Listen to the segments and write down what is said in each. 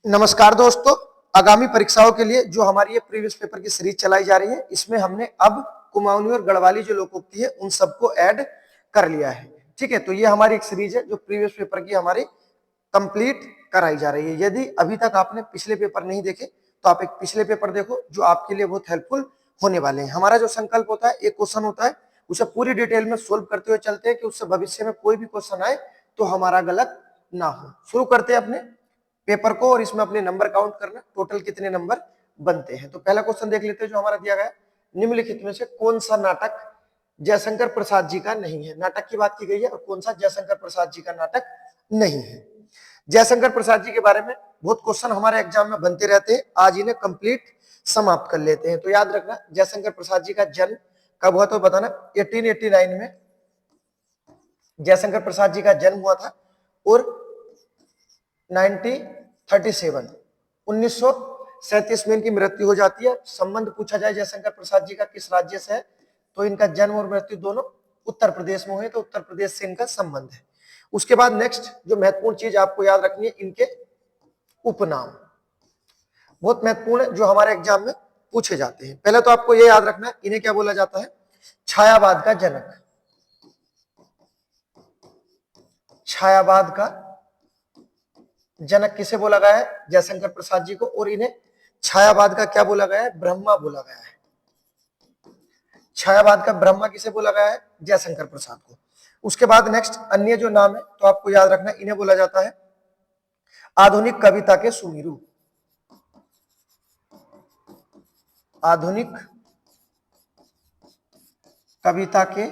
नमस्कार दोस्तों, आगामी परीक्षाओं के लिए जो हमारी ये प्रीवियस पेपर की सीरीज चलाई जा रही है, इसमें हमने अब कुमाऊनी और गढ़वाली जो लोकोक्ति है उन सबको ऐड कर लिया है। ठीक है, तो ये हमारी एक सीरीज है जो प्रीवियस पेपर की हमारी कंप्लीट कराई जा रही है। यदि अभी तक आपने पिछले पेपर नहीं देखे तो आप एक पिछले पेपर देखो जो आपके लिए बहुत हेल्पफुल होने वाले हैं। हमारा जो संकल्प होता है, एक क्वेश्चन होता है, उसे पूरी डिटेल में सोल्व करते हुए चलते हैं कि उससे भविष्य में कोई भी क्वेश्चन आए तो हमारा गलत ना हो। शुरू करते हैं अपने पेपर को और इसमें अपने नंबर काउंट करना, टोटल कितने नंबर बनते हैं। तो पहला क्वेश्चन देख लेते हैं जो हमारा दिया गया, निम्नलिखित में से कौन सा नाटक जयशंकर प्रसाद जी का नहीं है। नाटक की बात की गई है और कौन सा जयशंकर प्रसाद जी का नाटक नहीं है। जयशंकर प्रसाद जी के बारे में बहुत क्वेश्चन हमारे एग्जाम में बनते रहते हैं, आज इन्हें कंप्लीट समाप्त कर लेते हैं। तो याद रखना, जयशंकर प्रसाद जी का जन्म कब हुआ तो बताना। 1889 में जयशंकर प्रसाद जी का जन्म हुआ था और 1937 में इनकी मृत्यु हो जाती है। संबंध पूछा जाए जयशंकर प्रसाद जी का किस राज्य से है, तो इनका जन्म और मृत्यु दोनों उत्तर प्रदेश में हुए, तो उत्तर प्रदेश से इनका संबंध है। उसके बाद नेक्स्ट जो महत्वपूर्ण चीज आपको याद रखनी है, इनके उपनाम बहुत महत्वपूर्ण है जो हमारे एग्जाम में पूछे जाते हैं। पहले तो आपको यह याद रखना है, इन्हें क्या बोला जाता है, छायावाद का जनक। छायावाद का जनक किसे बोला गया है, जयशंकर प्रसाद जी को। और इन्हें छायावाद का क्या बोला गया है, ब्रह्मा बोला गया है। छायावाद का ब्रह्मा किसे बोला गया है, जयशंकर प्रसाद को। उसके बाद नेक्स्ट अन्य जो नाम है तो आपको याद रखना, इन्हें बोला जाता है आधुनिक कविता के सुमेरु। आधुनिक कविता के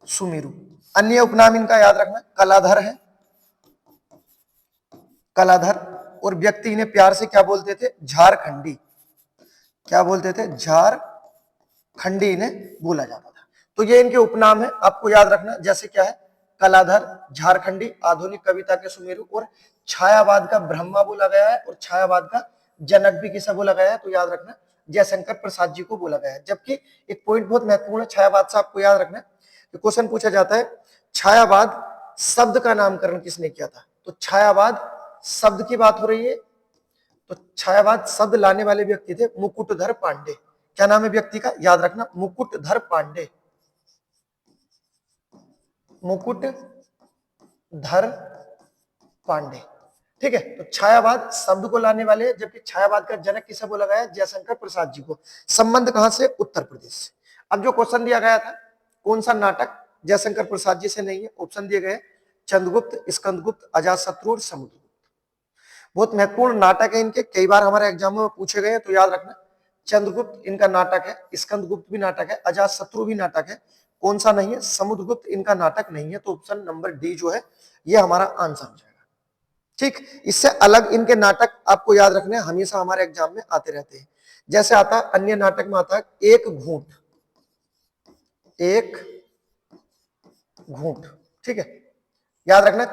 सुमेरु। अन्य उपनाम इनका याद रखना, कलाधर है, कलाधर। और व्यक्ति इन्हें प्यार से क्या बोलते थे, झारखंडी। क्या बोलते थे, झारखंडी इन्हें बोला जाता था। तो ये इनके उपनाम है, आपको याद रखना। जैसे क्या है, कलाधर, झारखंडी, आधुनिक कविता के सुमेरु और छायावाद का ब्रह्मा बोला गया है। और छायावाद का जनक भी किसे बोला गया है, तो याद रखना जयशंकर प्रसाद जी को बोला गया है। जबकि एक पॉइंट बहुत महत्वपूर्ण है छायावाद से, आपको याद रखना, क्वेश्चन पूछा जाता है छायावाद शब्द का नामकरण किसने किया था। तो छायावाद शब्द की बात हो रही है, तो छायावाद शब्द लाने वाले व्यक्ति थे मुकुटधर पांडे। क्या नाम है व्यक्ति का, याद रखना, मुकुटधर पांडे। मुकुटधर पांडे, ठीक है। तो छायावाद शब्द को लाने वाले, जबकि छायावाद का जनक किसे बोला गया है, जयशंकर प्रसाद जी को। संबंध कहां से, उत्तर प्रदेश से। अब जो क्वेश्चन दिया गया था, कौन सा नाटक जयशंकर प्रसाद जी से नहीं है, ऑप्शन दिए गए चंद्रगुप्त, स्कंदगुप्त, अजातशत्रु और समुद्रगुप्त। बहुत महत्वपूर्ण नाटक है इनके, कई बार हमारे एग्जामों में पूछे गए, तो याद रखना चंद्रगुप्त इनका नाटक है, स्कंदगुप्त भी नाटक है, अजातशत्रु भी नाटक है। कौन सा नहीं है, समुद्रगुप्त इनका नाटक नहीं है। तो ऑप्शन नंबर डी जो है ये हमारा आंसर हो जाएगा। ठीक, इससे अलग इनके नाटक आपको याद रखने, हमेशा हमारे एग्जाम में आते रहते हैं। जैसे आता अन्य नाटक में आता है एक घूंट, एक घूंट, ठीक है, याद रखना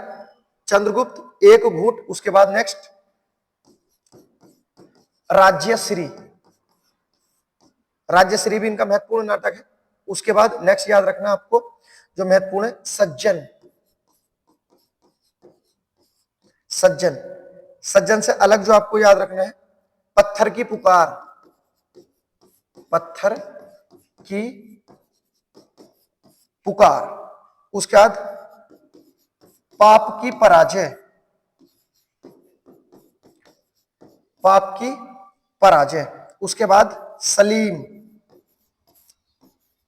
चंद्रगुप्त, एक घूंट। उसके बाद नेक्स्ट राज्यश्री, राज्यश्री भी इनका महत्वपूर्ण नाटक है। उसके बाद नेक्स्ट याद रखना आपको जो महत्वपूर्ण है सज्जन। सज्जन, सज्जन से अलग जो आपको याद रखना है पत्थर की पुकार, पत्थर की पुकार। उसके बाद पाप की पराजय, पाप की पराजय। उसके बाद सलीम,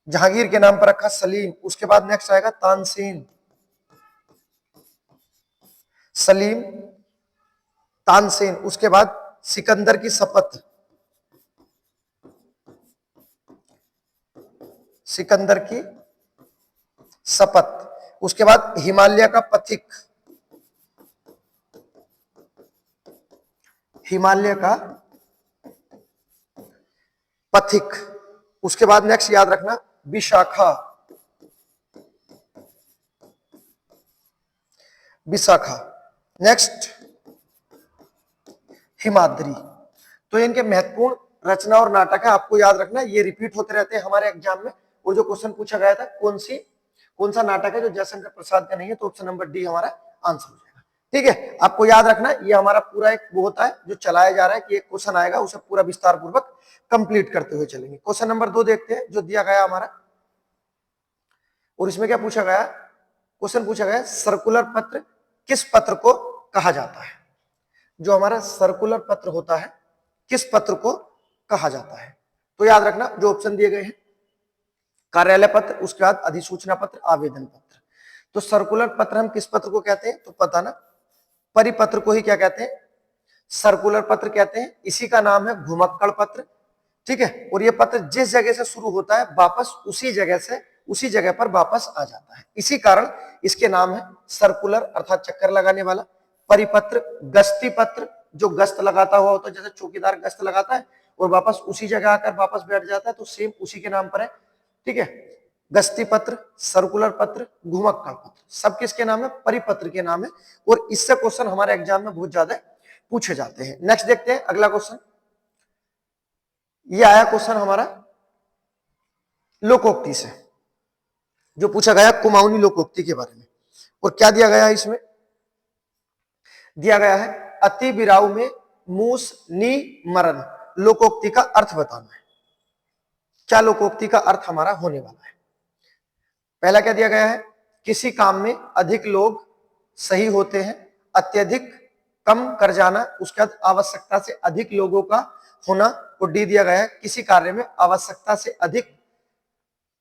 जहांगीर के नाम पर रखा सलीम। उसके बाद नेक्स्ट आएगा तानसेन, सलीम, तानसेन। उसके बाद सिकंदर की शपथ, सिकंदर की शपथ। उसके बाद हिमालय का पथिक, हिमालय का पथिक। उसके बाद नेक्स्ट याद रखना विशाखा, विशाखा। नेक्स्ट हिमाद्री। तो इनके महत्वपूर्ण रचना और नाटक है, आपको याद रखना, ये रिपीट होते रहते हैं हमारे एग्जाम में। और जो क्वेश्चन पूछा गया था कौन सा नाटक है जो जयशंकर प्रसाद का नहीं है, तो ऑप्शन नंबर डी हमारा आंसर हो जाएगा। ठीक है, आपको याद रखना ये हमारा पूरा एक वो होता है जो चलाया जा रहा है कि एक क्वेश्चन आएगा उसे पूरा विस्तार पूर्वक कंप्लीट करते हुए चलेंगे। क्वेश्चन नंबर 2 देखते हैं जो दिया गया हमारा, और इसमें क्या पूछा गया, क्वेश्चन पूछा गया सर्कुलर पत्र किस पत्र को कहा जाता है। जो हमारा सर्कुलर पत्र होता है किस पत्र को कहा जाता है, तो याद रखना जो ऑप्शन दिए गए हैं, कार्यालय पत्र, उसके बाद अधिसूचना पत्र, आवेदन पत्र। तो सर्कुलर पत्र हम किस पत्र को कहते हैं, तो पता ना, परिपत्र को ही क्या कहते हैं, सर्कुलर पत्र कहते हैं। इसी का नाम है घुमक्कड़ पत्र, ठीक है। और ये पत्र जिस जगह से शुरू होता है वापस उसी जगह पर वापस आ जाता है, इसी कारण इसके नाम है सर्कुलर अर्थात चक्कर लगाने वाला। परिपत्र, गश्ती पत्र जो गश्त लगाता हुआ होता है, जैसे चौकीदार गश्त लगाता है और वापस उसी जगह आकर वापस बैठ जाता है, तो सेम उसी के नाम पर है, ठीक है। गश्ती पत्र, सर्कुलर पत्र, घुमक्कड़ पत्र, सब किसके नाम है, परिपत्र के नाम है। और इससे क्वेश्चन हमारे एग्जाम में बहुत ज्यादा पूछे जाते हैं। नेक्स्ट देखते हैं अगला क्वेश्चन। ये आया क्वेश्चन हमारा लोकोक्ति से, जो पूछा गया कुमाऊनी लोकोक्ति के बारे में। और क्या दिया गया है इसमें, दिया गया है अति बिराऊ में मूस नी मरण लोकोक्ति का अर्थ बताना है। क्या लोकोक्ति का अर्थ हमारा होने वाला है। पहला क्या दिया गया है, किसी काम में अधिक लोग सही होते हैं, अत्यधिक कम कर जाना, उसके बाद आवश्यकता से अधिक लोगों का होना। और डी दिया गया है किसी कार्य में आवश्यकता से अधिक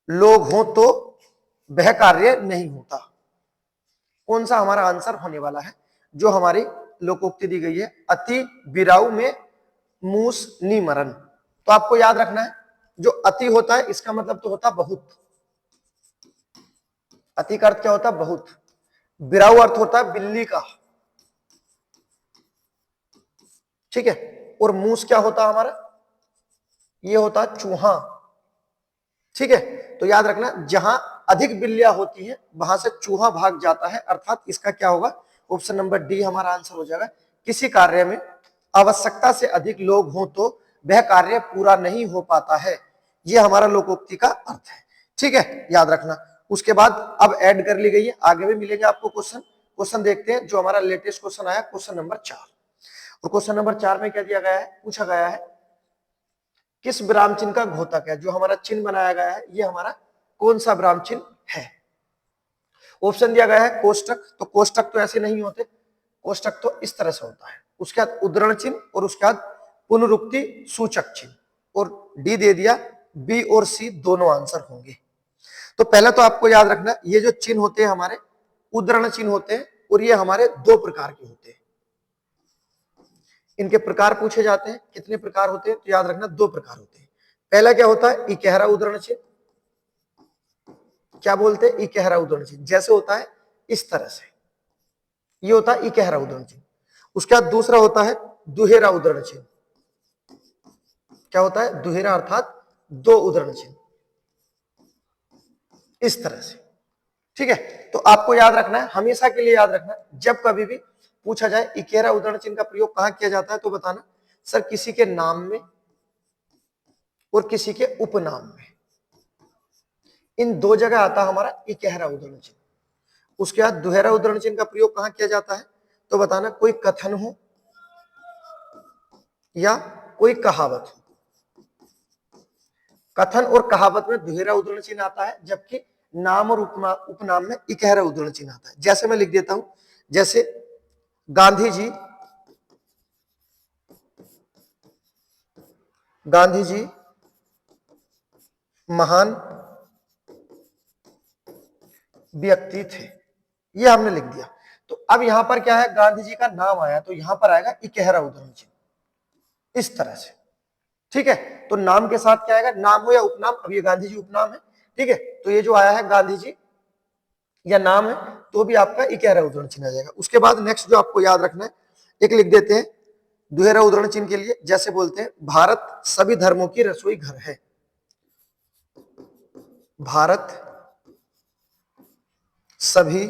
लोग हो तो वह कार्य नहीं होता। कौन सा हमारा आंसर होने वाला है, जो हमारी लोकोक्ति दी गई है अति बिराऊ में मूस नी मरण। तो आपको याद रखना है जो अति होता है इसका मतलब तो होता बहुत, अति का अर्थ क्या होता है, बहुत। बिराऊ अर्थ होता है बिल्ली का, ठीक है। और मूस क्या होता है हमारा, ये होता है चूहा, ठीक है। तो याद रखना जहां अधिक बिल्लियां होती हैं वहां से चूहा भाग जाता है, अर्थात इसका क्या होगा, ऑप्शन नंबर डी हमारा आंसर हो जाएगा। किसी कार्य में आवश्यकता से अधिक लोग हों तो वह कार्य पूरा नहीं हो पाता है, यह हमारा लोकोक्ति का अर्थ है, ठीक है, याद रखना। उसके बाद अब ऐड कर ली गई है, आगे भी मिलेंगे आपको क्वेश्चन। क्वेश्चन देखते हैं जो हमारा लेटेस्ट क्वेश्चन आया, क्वेश्चन नंबर 4। और क्वेश्चन नंबर 4 में क्या दिया गया है, पूछा गया है किस विराम चिन्ह का घोतक है। जो हमारा चिन्ह बनाया गया है ये हमारा कौन सा विराम चिन्ह है। ऑप्शन दिया गया है कोष्टक, तो कोष्टक तो ऐसे नहीं होते, कोष्टक तो इस तरह से होता है। उसके बाद उद्धरण चिन्ह और उसके बाद पुनरुक्ति सूचक चिन्ह। और डी दे दिया, बी और सी दोनों आंसर होंगे। तो पहले तो आपको याद रखना ये जो चिन्ह होते हैं हमारे उद्धरण चिन्ह होते हैं, और ये हमारे दो प्रकार के होते हैं। इनके प्रकार पूछे जाते हैं, कितने प्रकार होते हैं, तो याद रखना दो प्रकार होते हैं। पहला क्या होता है, इकहरा उद्धरण चिन्ह, क्या बोलते हैं, इकहरा उद्धरण चिन्ह, जैसे होता है इस तरह से, ये होता है इकहरा उद्धरण चिन्ह। उसके बाद दूसरा होता है दुहेरा उद्धरण चिन्ह, क्या होता है, दुहेरा अर्थात दो उद्धरण चिन्ह, इस तरह से, ठीक है। तो आपको याद रखना है, हमेशा के लिए याद रखना, जब कभी भी पूछा जाए इकहरा उद्धरण चिन्ह का प्रयोग कहां किया जाता है, तो बताना सर किसी के नाम में और किसी के उपनाम में, इन दो जगह आता हमारा इकहरा उद्धरण चिन्ह। उसके बाद दुहेरा उद्धरण चिन्ह का प्रयोग कहां किया जाता है, तो बताना कोई कथन हो या कोई कहावत हो। कथन और कहावत में दुहेरा उद्धरण चिन्ह आता है, जबकि नाम और उपनाम में इकहरा उद्धरण चिन्ह आता है। जैसे मैं लिख देता हूं, जैसे गांधी जी महान व्यक्ति थे, ये हमने लिख दिया। तो अब यहां पर क्या है, गांधी जी का नाम आया तो यहां पर आएगा इकहरा उद्धरण चिन्ह, इस तरह से, ठीक है। तो नाम के साथ क्या आएगा, नाम हो या उपनाम, अब ये गांधी जी उपनाम है, ठीक है। तो ये जो आया है गांधी जी या नाम है तो भी आपका इकहरा उद्धरण चिन्ह आ जाएगा। उसके बाद नेक्स्ट जो आपको याद रखना है, एक लिख देते हैं दुहेरा उद्धरण चिन्ह के लिए, जैसे बोलते हैं भारत सभी धर्मों की रसोई घर है। भारत सभी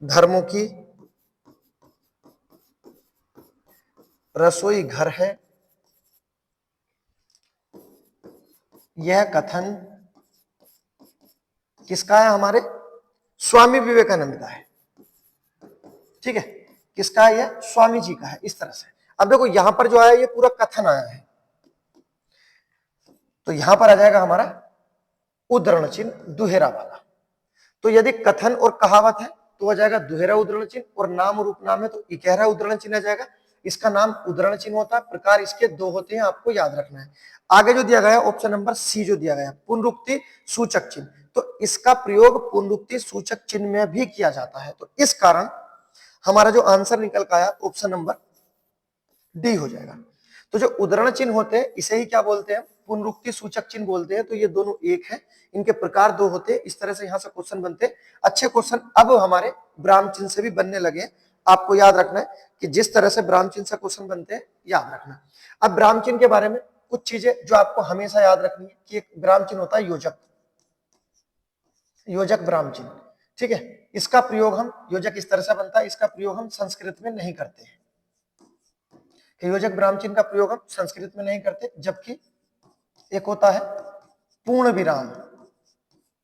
धर्मों की रसोई घर है, यह कथन किसका है, हमारे स्वामी विवेकानंद का है, ठीक है, किसका है ये, स्वामी जी का है, इस तरह से। अब देखो यहां पर जो आया ये पूरा कथन आया है, तो यहां पर आ जाएगा हमारा उद्धरण चिन्ह दुहेरा वाला। तो यदि कथन और कहावत है तो आ जाएगा दुहेरा उद्धरण चिन्ह, और नाम रूप नाम है तो इकहरा उद्धरण चिन्ह आ जाएगा। इसका नाम उद्धरण चिन्ह होता है, प्रकार इसके दो होते हैं, आपको याद रखना है। आगे जो दिया गया है ऑप्शन नंबर सी जो दिया गया है पुनरुक्ति सूचक चिन्ह, तो इसका प्रयोग पुनरुक्ति सूचक चिन्ह में भी किया जाता है। तो इस कारण हमारा जो आंसर निकल का आया ऑप्शन नंबर डी हो जाएगा। तो जो उद्धरण चिन्ह होते हैं इसे ही क्या बोलते हैं, पुनरुक्ति सूचक चिन्ह बोलते हैं। तो ये दोनों एक है, इनके प्रकार दो होते हैं। इस तरह से यहां से क्वेश्चन बनते हैं। अच्छे क्वेश्चन अब हमारे ब्राह्म चिन्ह से भी बनने लगे हैं। आपको याद रखना है कि जिस तरह से ब्राह्म चिन्ह से क्वेश्चन बनते हैं याद रखना। अब ब्राह्म चिन्ह के बारे में कुछ चीजें जो आपको हमेशा याद रखनी है कि एक ब्राह्म चिन्ह होता है योजक, योजक ब्राह्म चिन्ह, ठीक है। इसका प्रयोग हम, योजक इस तरह से बनता है, इसका प्रयोग हम संस्कृत में नहीं करते हैं। योजक ब्राह्म चिन्ह का प्रयोग हम संस्कृत में नहीं करते, जबकि एक होता है पूर्ण विराम।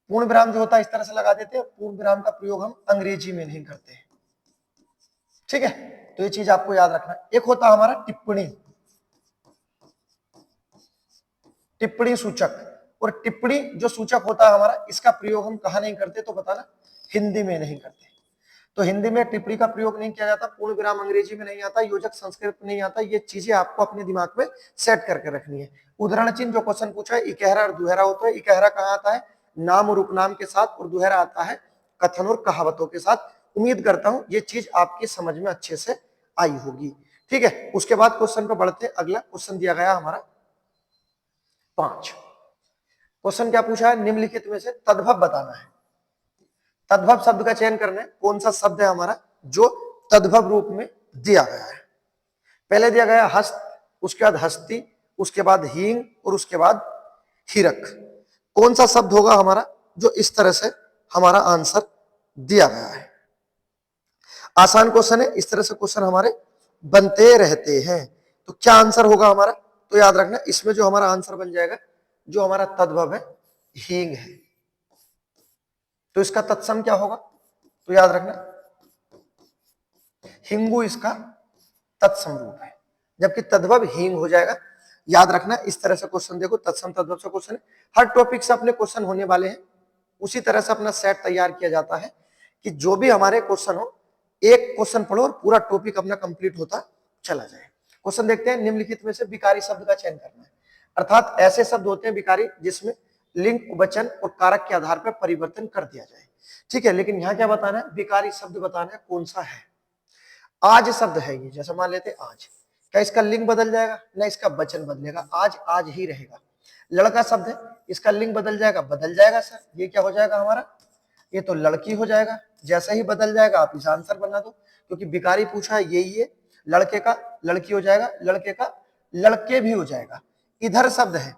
पूर्ण विराम जो होता है इस तरह से लगा देते हैं, पूर्ण विराम का प्रयोग हम अंग्रेजी में नहीं करते हैं, ठीक है। तो ये चीज आपको याद रखना। एक होता है हमारा टिप्पणी, टिप्पणी सूचक, और टिप्पणी जो सूचक होता है हमारा, इसका प्रयोग हम कहा नहीं करते, तो बताना, हिंदी में नहीं करते। तो हिंदी में टिप्पणी का प्रयोग नहीं किया जाता, पूर्ण विराम अंग्रेजी में नहीं आता, योजक संस्कृत में नहीं आता। ये चीजें आपको अपने दिमाग में सेट करके रखनी है। उदाहरण चिन्ह जो क्वेश्चन पूछा है इकहरा और दुहरा होता है। इकहरा कहाँ आता है, नाम और उपनाम के साथ, और दुहरा आता है कथन और कहावतों के साथ। उम्मीद करता हूं ये चीज आपकी समझ में अच्छे से आई होगी, ठीक है। उसके बाद क्वेश्चन पे बढ़ते, अगला क्वेश्चन दिया गया हमारा 5। क्वेश्चन क्या पूछा है, निम्नलिखित में से तद्भव बताना है। तद्भव शब्द का चयन करना है, कौन सा शब्द है हमारा जो तद्भव रूप में दिया गया है। पहले दिया गया हस्त, उसके बाद हस्ती, उसके बाद हींग, और उसके बाद हिरक। कौन सा शब्द होगा हमारा जो इस तरह से हमारा आंसर दिया गया है। आसान क्वेश्चन है, इस तरह से क्वेश्चन हमारे बनते रहते हैं। तो क्या आंसर होगा हमारा, तो याद रखना इसमें जो हमारा आंसर बन जाएगा, जो हमारा तद्भव है हींग है। तो इसका तत्सम क्या होगा, तो याद रखना हिंगू इसका तत्सम रूप है, जबकि तद्भव हींग हो जाएगा। याद रखना इस तरह से क्वेश्चन देखो, तत्सम तद्भव से क्वेश्चन है। हर टॉपिक से अपने क्वेश्चन होने वाले हैं, उसी तरह से अपना सेट तैयार किया जाता है कि जो भी हमारे क्वेश्चन हो, एक क्वेश्चन पढ़ो और पूरा टॉपिक अपना कंप्लीट होता चला जाए। क्वेश्चन देखते हैं, निम्नलिखित में से विकारी शब्द का चयन करना है। अर्थात ऐसे शब्द होते हैं विकारी जिसमें लिंग, वचन और कारक के आधार पर परिवर्तन कर दिया जाए, ठीक है। लेकिन यहाँ क्या बताना है, विकारी शब्द बताना है कौन सा है। आज शब्द है ये, जैसे मान लेते आज, क्या इसका लिंग बदल जाएगा, ना इसका वचन बदलेगा, आज आज ही रहेगा। लड़का शब्द है, इसका लिंग बदल जाएगा, बदल जाएगा सर, ये क्या हो जाएगा हमारा, ये तो लड़की हो जाएगा। जैसा ही बदल जाएगा आप इसे आंसर बना दो, क्योंकि विकारी पूछा है यही है। लड़के का लड़की हो जाएगा, लड़के का लड़के भी हो जाएगा। इधर शब्द है,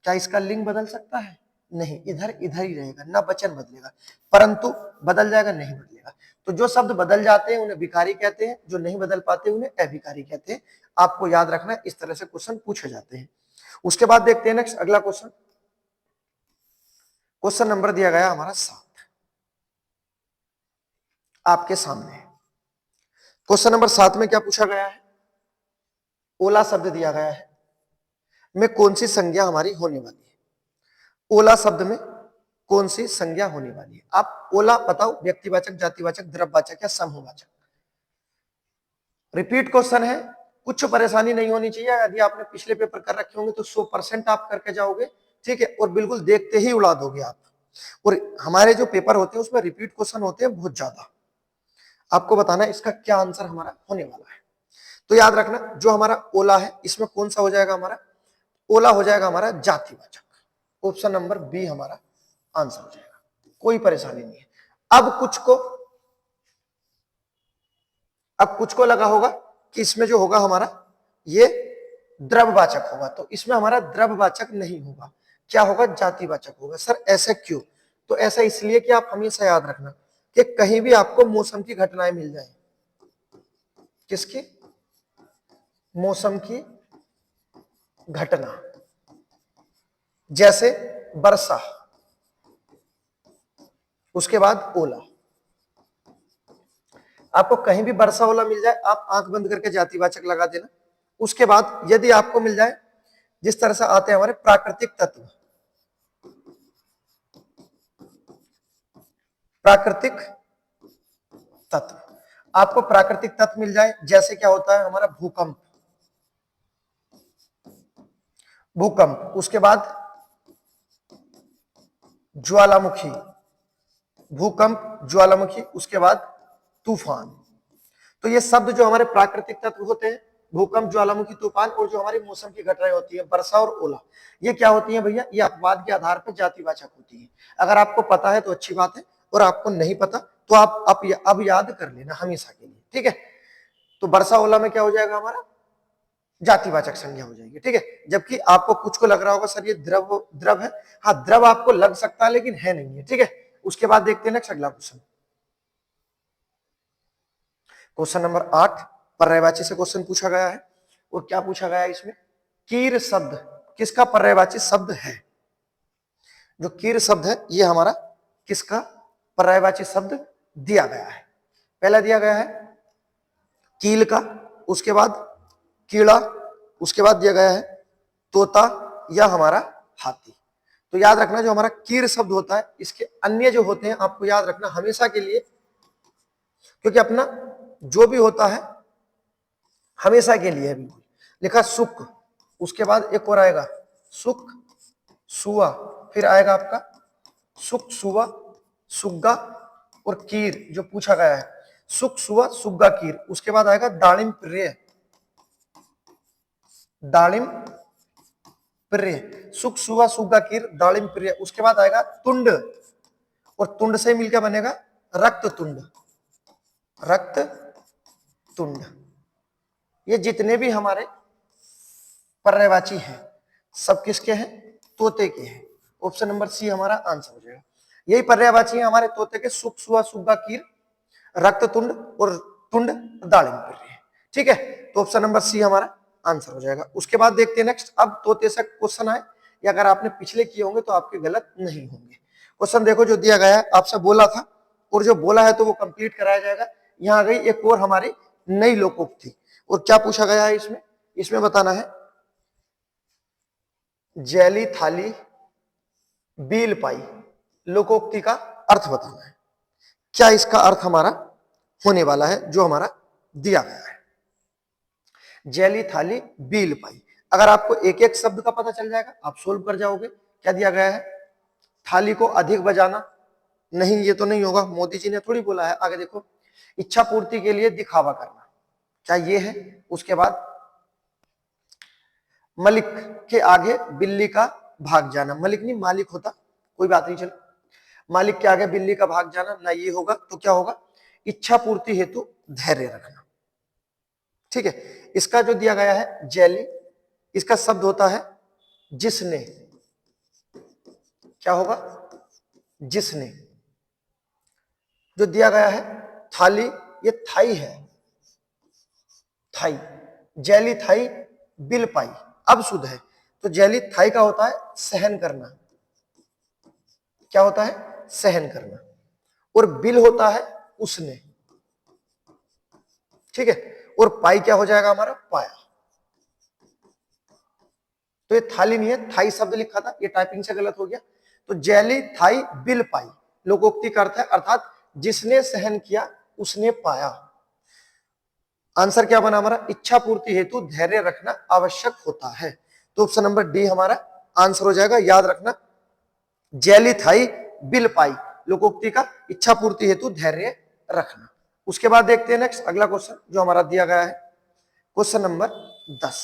क्या इसका लिंग बदल सकता है, नहीं, इधर इधर ही रहेगा, ना वचन बदलेगा। परंतु बदल जाएगा, नहीं बदलेगा। तो जो शब्द बदल जाते हैं उन्हें विकारी कहते हैं, जो नहीं बदल पाते उन्हें अविकारी कहते हैं। आपको याद रखना है, इस तरह से क्वेश्चन पूछे जाते हैं। उसके बाद देखते हैं नेक्स्ट अगला क्वेश्चन। क्वेश्चन नंबर दिया गया हमारा 7 आपके सामने। क्वेश्चन नंबर 7 में क्या पूछा गया है, ओला शब्द दिया गया है में कौन सी संज्ञा हमारी होने वाली है। ओला शब्द में कौन सी संज्ञा होने वाली है। आप ओला बताओ, व्यक्तिवाचक, जातिवाचक, द्रव्यवाचक या समूहवाचक। रिपीट क्वेश्चन है, कुछ परेशानी नहीं होनी चाहिए। यदि आपने पिछले पेपर कर रखे होंगे तो 100% आप करके जाओगे, ठीक है, और बिल्कुल देखते ही उड़ा दोगे आप। और हमारे जो पेपर होते हैं उसमें रिपीट क्वेश्चन होते हैं बहुत ज्यादा। आपको बताना है इसका क्या आंसर हमारा होने वाला है। तो याद रखना जो हमारा ओला है इसमें कौन सा हो जाएगा हमारा, ओला हो जाएगा हमारा जातिवाचक। ऑप्शन नंबर बी हमारा आंसर हो जाएगा, कोई परेशानी नहीं है। अब कुछ को लगा होगा कि इसमें जो होगा हमारा ये द्रव्यवाचक होगा, तो इसमें हमारा द्रव्यवाचक नहीं होगा, क्या होगा, जातिवाचक होगा। सर ऐसा क्यों, तो ऐसा इसलिए कि आप हमेशा याद रखना कि कहीं भी आपको मौसम की घटनाएं मिल जाए। किसकी, मौसम की घटना, जैसे वर्षा, उसके बाद ओला। आपको कहीं भी वर्षा ओला मिल जाए, आप आंख बंद करके जातिवाचक लगा देना। उसके बाद यदि आपको मिल जाए, जिस तरह से आते हैं हमारे प्राकृतिक तत्व, प्राकृतिक तत्व, आपको प्राकृतिक तत्व मिल जाए, जैसे क्या होता है हमारा भूकंप, भूकंप, उसके बाद ज्वालामुखी, भूकंप, ज्वालामुखी, उसके बाद तूफान। तो ये शब्द जो हमारे प्राकृतिक तत्व होते हैं, भूकंप, ज्वालामुखी, तूफान, और जो हमारी मौसम की घटनाएं होती है वर्षा और ओला, ये क्या होती है भैया, ये अपवाद के आधार पर जातिवाचक होती है। अगर आपको पता है तो अच्छी बात है, और आपको नहीं पता तो आप अब याद कर लेना हमेशा के लिए, ठीक है। तो वर्षा ओला में क्या हो जाएगा हमारा, जातिवाचक संज्ञा हो जाएगी, ठीक है। जबकि आपको कुछ को लग रहा होगा सर ये द्रव द्रव है, हाँ द्रव आपको लग सकता है लेकिन है नहीं है, ठीक है। उसके बाद देखते हैं नेक्स्ट अगला क्वेश्चन, क्वेश्चन नंबर 8 पर्यायवाची से क्वेश्चन पूछा गया है। और क्या पूछा गया है इसमें, कीर शब्द किसका पर्यायवाची शब्द है। जो कीर शब्द है ये हमारा किसका पर्यायवाची शब्द दिया गया है। पहला दिया गया है कील का, उसके बाद कीड़ा, उसके बाद दिया गया है तोता या हमारा हाथी। तो याद रखना जो हमारा कीर शब्द होता है, इसके अन्य जो होते हैं आपको याद रखना हमेशा के लिए, क्योंकि अपना जो भी होता है हमेशा के लिए है। बिल्कुल लिखा सुक, उसके बाद एक और आएगा सुक सुआ, फिर आएगा आपका सुक सुआ सुग्गा, और कीर जो पूछा गया है सुक सुआ सुग्गा कीर। उसके बाद आएगा दाड़िम प्रिय, दाड़िम प्रिय, सुक सुआ सुग्गा कीर दाड़िम प्रिय। उसके बाद आएगा तुंड, और तुंड से मिलकर बनेगा रक्त तुंड, रक्त तुंड। ये जितने भी हमारे पर्यायवाची हैं सब किसके हैं, तोते के हैं। ऑप्शन नंबर सी हमारा आंसर हो जाएगा। यही पर्यायवाची है हमारे तोते के, सुक सुआ सुग्गा कीर रक्त तुंड और तुंड दाड़िम प्रिय, ठीक है। तो ऑप्शन नंबर सी हमारा आंसर हो जाएगा। उसके बाद देखते हैं नेक्स्ट, अब तोते से क्वेश्चन आए, या अगर आपने पिछले किए होंगे तो आपके गलत नहीं होंगे। क्वेश्चन देखो जो दिया गया है, आपसे बोला था और जो बोला है तो वो कंप्लीट कराया जाएगा। यहाँ आ गई एक और हमारी नई लोकोक्ति, और क्या पूछा गया है इसमें, इसमें बताना है जैली थाली बील पाई, लोकोक्ति का अर्थ बताना है। क्या इसका अर्थ हमारा होने वाला है जो हमारा दिया गया है, जैली थाली बील पाई। अगर आपको एक एक शब्द का पता चल जाएगा आप सोल्व कर जाओगे। क्या दिया गया है, थाली को अधिक बजाना, नहीं ये तो नहीं होगा, मोदी जी ने थोड़ी बोला है। आगे देखो, इच्छा पूर्ति के लिए दिखावा करना, क्या ये है। उसके बाद मलिक के आगे बिल्ली का भाग जाना, मलिक नहीं मालिक होता, कोई बात नहीं, चलो मालिक के आगे बिल्ली का भाग जाना, ना ये होगा तो क्या होगा, इच्छा पूर्ति हेतु धैर्य रखना, ठीक है। इसका जो दिया गया है जैली, इसका शब्द होता है जिसने, क्या होगा, जिसने। जो दिया गया है थाली, ये थाई है, थाई, जैली थाई बिल पाई, अब शुद्ध है। तो जैली थाई का होता है सहन करना, क्या होता है, सहन करना, और बिल होता है उसने, ठीक है। और पाई क्या हो जाएगा हमारा, पाया। तो ये थाली नहीं है, थाई शब्द लिखा था, ये टाइपिंग से गलत हो गया। तो जैली थाई बिल पाई लोकोक्ति का अर्थ है, अर्थात जिसने सहन किया उसने पाया। आंसर क्या बना हमारा, इच्छा पूर्ति हेतु धैर्य रखना आवश्यक होता है। तो ऑप्शन नंबर डी हमारा आंसर हो जाएगा। याद रखना, जैली थाई बिल पाई लोकोक्ति का इच्छा पूर्ति हेतु धैर्य रखना। उसके बाद देखते हैं नेक्स्ट अगला क्वेश्चन जो हमारा दिया गया है, क्वेश्चन नंबर 10।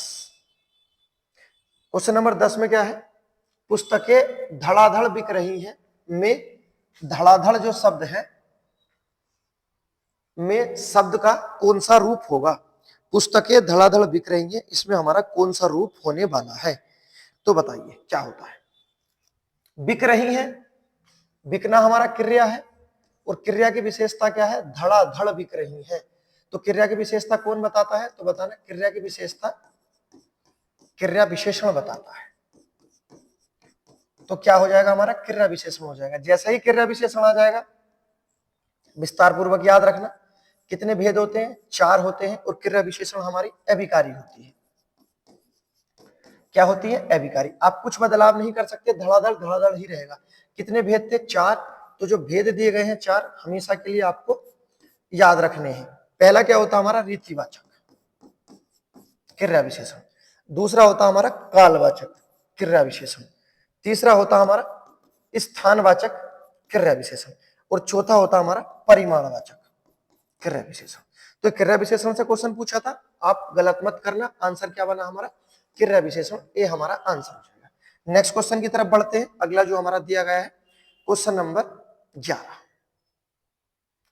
क्वेश्चन नंबर 10 में क्या है, पुस्तकें धड़ाधड़ बिक रही हैं में धड़ाधड़ जो शब्द है में शब्द का कौन सा रूप होगा। पुस्तकें धड़ाधड़ बिक रही हैं, इसमें हमारा कौन सा रूप होने वाला है, तो बताइए क्या होता है। बिक रही हैं, बिकना हमारा क्रिया है, और क्रिया की विशेषता क्या है, धड़ाधड़ बिक रही है। तो क्रिया की विशेषता कौन बताता है, तो बताना क्रिया की विशेषता क्रिया विशेषण बताता है। तो क्या हो जाएगा हमारा, क्रिया विशेषण हो जाएगा। जैसे ही क्रिया विशेषण आ जाएगा विस्तार पूर्वक याद रखना। कितने भेद होते हैं? 4 होते हैं। और क्रिया विशेषण हमारी अभिकारी होती है। क्या होती है? अभिकारी। आप कुछ बदलाव नहीं कर सकते, धड़ाधड़ ही रहेगा। कितने भेद थे? 4। तो जो भेद दिए गए हैं 4 हमेशा के लिए आपको याद रखने हैं। पहला क्या होता है हमारा? रीतिवाचक क्रिया विशेषण। दूसरा होता हमारा कालवाचक क्रिया विशेषण। तीसरा होता हमारा स्थानवाचक क्रिया विशेषण। और चौथा होता हमारा परिमाणवाचक क्रिया विशेषण। तो क्रिया विशेषण से क्वेश्चन पूछा था, आप गलत मत करना। आंसर क्या बना हमारा? क्रिया विशेषण। ये हमारा आंसर हो जाएगा। नेक्स्ट क्वेश्चन की तरफ बढ़ते हैं। अगला जो हमारा दिया गया है क्वेश्चन नंबर 11।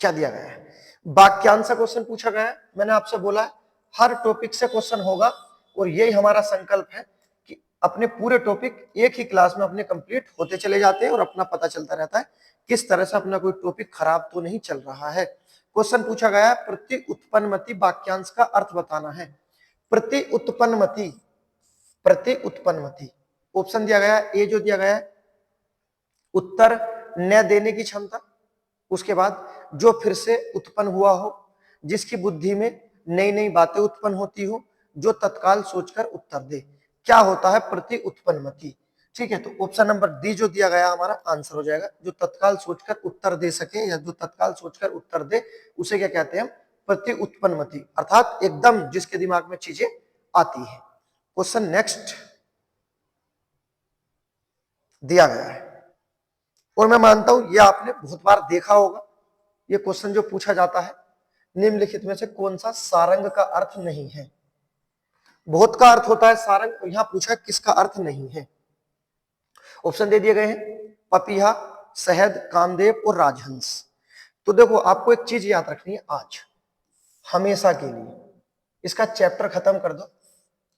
क्या दिया गया है? वाक्यांश से क्वेश्चन पूछा गया है। मैंने आपसे बोला है हर टॉपिक से क्वेश्चन होगा, और यही हमारा संकल्प है कि अपने पूरे टॉपिक एक ही क्लास में अपने कंप्लीट होते चले जाते हैं और अपना पता चलता रहता है किस तरह से अपना कोई टॉपिक खराब तो नहीं चल रहा है। क्वेश्चन पूछा गया है प्रति उत्पन्नमति वाक्यांश का अर्थ बताना है। प्रति उत्पन्नमति, प्रति उत्पन्नमति ऑप्शन दिया गया है। ए जो दिया गया है उत्तर न देने की क्षमता, उसके बाद जो फिर से उत्पन्न हुआ हो, जिसकी बुद्धि में नई नई बातें उत्पन्न होती हो, जो तत्काल सोचकर उत्तर दे। क्या होता है प्रति उत्पन्नमति? ठीक है, तो ऑप्शन नंबर डी जो दिया गया हमारा आंसर हो जाएगा। जो तत्काल सोचकर उत्तर दे सके या जो तत्काल सोचकर उत्तर दे उसे क्या कहते हैं? प्रति उत्पन्नमति, अर्थात एकदम जिसके दिमाग में चीजें आती है। क्वेश्चन नेक्स्ट दिया गया है, और मैं मानता हूं यह आपने बहुत बार देखा होगा। यह क्वेश्चन जो पूछा जाता है, निम्नलिखित में से कौन सा सारंग का अर्थ नहीं है? बहुत का अर्थ होता है सारंग, और यहां पूछा किसका अर्थ नहीं है। ऑप्शन दे दिए गए हैं पपीहा, शहद, कामदेव और राजहंस। तो देखो आपको एक चीज याद रखनी है आज हमेशा के लिए, इसका चैप्टर खत्म कर दो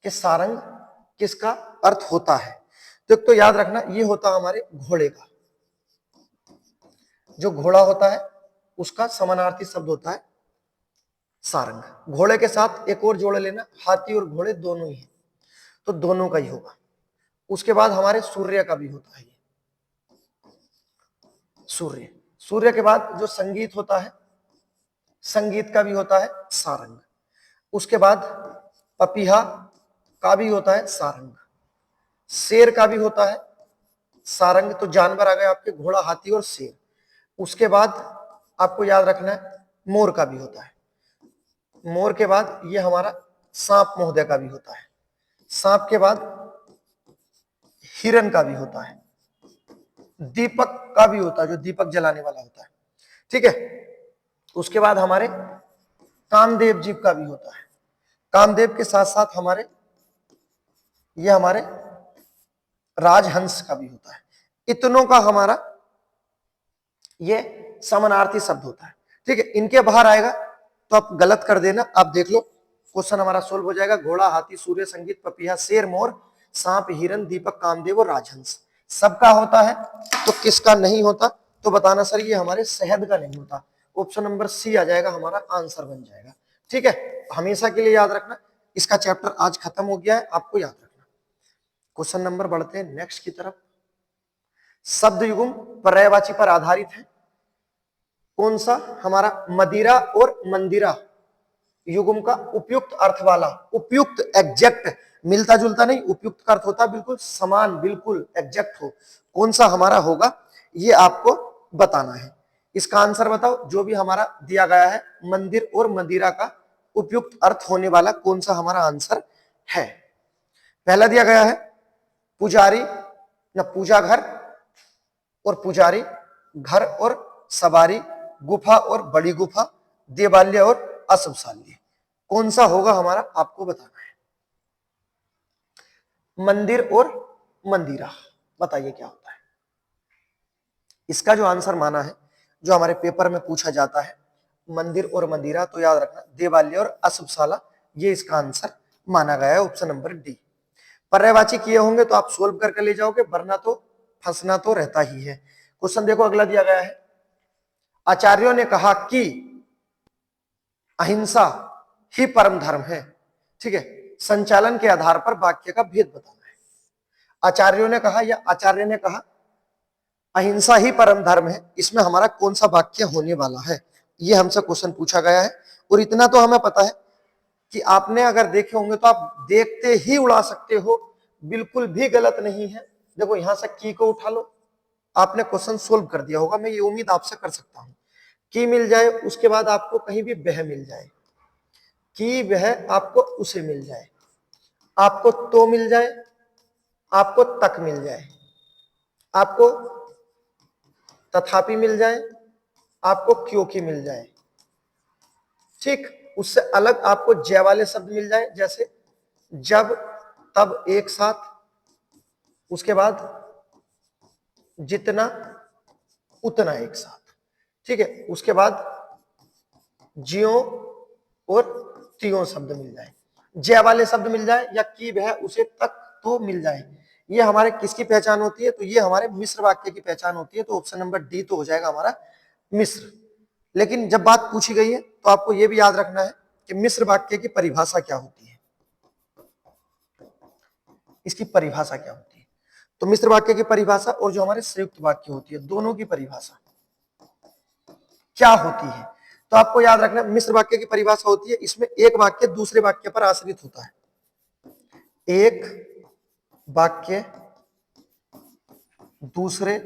कि सारंग किसका अर्थ होता है। तो एक तो याद रखना ये होता हमारे घोड़े का, जो घोड़ा होता है उसका समानार्थी शब्द होता है सारंग। घोड़े के साथ एक और जोड़ लेना, हाथी और घोड़े दोनों ही है, तो दोनों का ही होगा। उसके बाद हमारे सूर्य का भी होता है, सूर्य। सूर्य के बाद जो संगीत होता है, संगीत का भी होता है सारंग। उसके बाद पपीहा का भी होता है सारंग, शेर का भी होता है सारंग। तो जानवर आ गए आपके, घोड़ा, हाथी और शेर। उसके बाद आपको याद रखना है मोर का भी होता है। मोर के बाद ये हमारा सांप महोदय का भी होता है। सांप के बाद हिरन का भी होता है। दीपक का भी होता है, जो दीपक जलाने वाला होता है। ठीक है, उसके बाद हमारे कामदेव जीव का भी होता है। कामदेव के साथ साथ हमारे ये हमारे राजहंस का भी होता है। इतनों का हमारा ये समानार्थी शब्द होता है। ठीक है, इनके बाहर आएगा तो आप गलत कर देना। आप देख लो क्वेश्चन हमारा सोल्व हो जाएगा। घोड़ा, हाथी, सूर्य, संगीत, पपीहा, शेर, मोर, सांप, हिरन, दीपक, कामदेव और राजहंस सबका होता है। तो किसका नहीं होता? तो बताना सर ये हमारे शहद का नहीं होता। ऑप्शन नंबर सी आ जाएगा, हमारा आंसर बन जाएगा। ठीक है, हमेशा के लिए याद रखना। इसका चैप्टर आज खत्म हो गया है, आपको याद रखना। क्वेश्चन नंबर बढ़ते हैं नेक्स्ट की तरफ। शब्द युग्म पर्यायवाची पर आधारित है। कौन सा? हमारा मदिरा और मंदिरा युग्म का उपयुक्त अर्थ वाला, उपयुक्त एग्जैक्ट, मिलता जुलता नहीं, उपयुक्त का अर्थ होता है बिल्कुल समान, बिल्कुल एग्जैक्ट हो। कौन सा हमारा होगा ये आपको बताना है। इसका आंसर बताओ। जो भी हमारा दिया गया है मंदिर और मंदिरा का उपयुक्त अर्थ होने वाला कौन सा हमारा आंसर है? पहला दिया गया है पुजारी या पूजा घर और पुजारी, घर और सवारी, गुफा और बड़ी गुफा, देवालय और अशुभशाल्य। कौन सा होगा हमारा आपको बताना है। मंदिर और मंदिरा, बताइए क्या होता है। इसका जो आंसर माना है, जो हमारे पेपर में पूछा जाता है मंदिर और मंदिरा, तो याद रखना देवालय और अशुभशाला, ये इसका आंसर माना गया है। Option number D. पर्यायवाची किए होंगे तो आप सोल्व करके ले जाओगे, वरना तो फंसना तो रहता ही है। क्वेश्चन देखो अगला दिया गया है। आचार्यों ने कहा कि अहिंसा ही परम धर्म है। ठीक है, संचालन के आधार पर वाक्य का भेद बताना है। आचार्यों ने कहा या आचार्य ने कहा, अहिंसा ही परम धर्म है, इसमें हमारा कौन सा वाक्य होने वाला है, ये हमसे क्वेश्चन पूछा गया है। और इतना तो हमें पता है कि आपने अगर देखे होंगे तो आप देखते ही उड़ा सकते हो, बिल्कुल भी गलत नहीं है। देखो यहां से की को उठा लो, आपने क्वेश्चन सोल्व कर दिया होगा, मैं ये उम्मीद आपसे कर सकता हूं। की मिल जाए, उसके बाद आपको कहीं भी वह मिल जाए, की वह आपको उसे मिल जाए, आपको तो मिल जाए, आपको तक मिल जाए, आपको तथापि मिल जाए, आपको क्योंकि मिल जाए, ठीक। उससे अलग आपको जय वाले शब्द मिल जाए, जैसे जब, तब, एक साथ, उसके बाद जितना, उतना एक साथ, ठीक है। उसके बाद ज्यो और त्यों शब्द मिल जाए, जय वाले शब्द मिल जाए, या की वह उसे तक तो मिल जाए। ये हमारे किसकी पहचान होती है, तो ये हमारे मिश्र वाक्य की पहचान होती है। तो ऑप्शन नंबर डी तो हो जाएगा हमारा मिश्र। लेकिन जब बात पूछी गई है तो आपको यह भी याद रखना है कि मिश्र वाक्य की परिभाषा क्या होती है, इसकी परिभाषा क्या होती है। तो मिश्र वाक्य की परिभाषा और जो हमारे संयुक्त वाक्य होती है, दोनों की परिभाषा क्या होती है। तो आपको याद रखना, मिश्र वाक्य की परिभाषा होती है, इसमें एक वाक्य दूसरे वाक्य पर आश्रित होता है, एक वाक्य दूसरे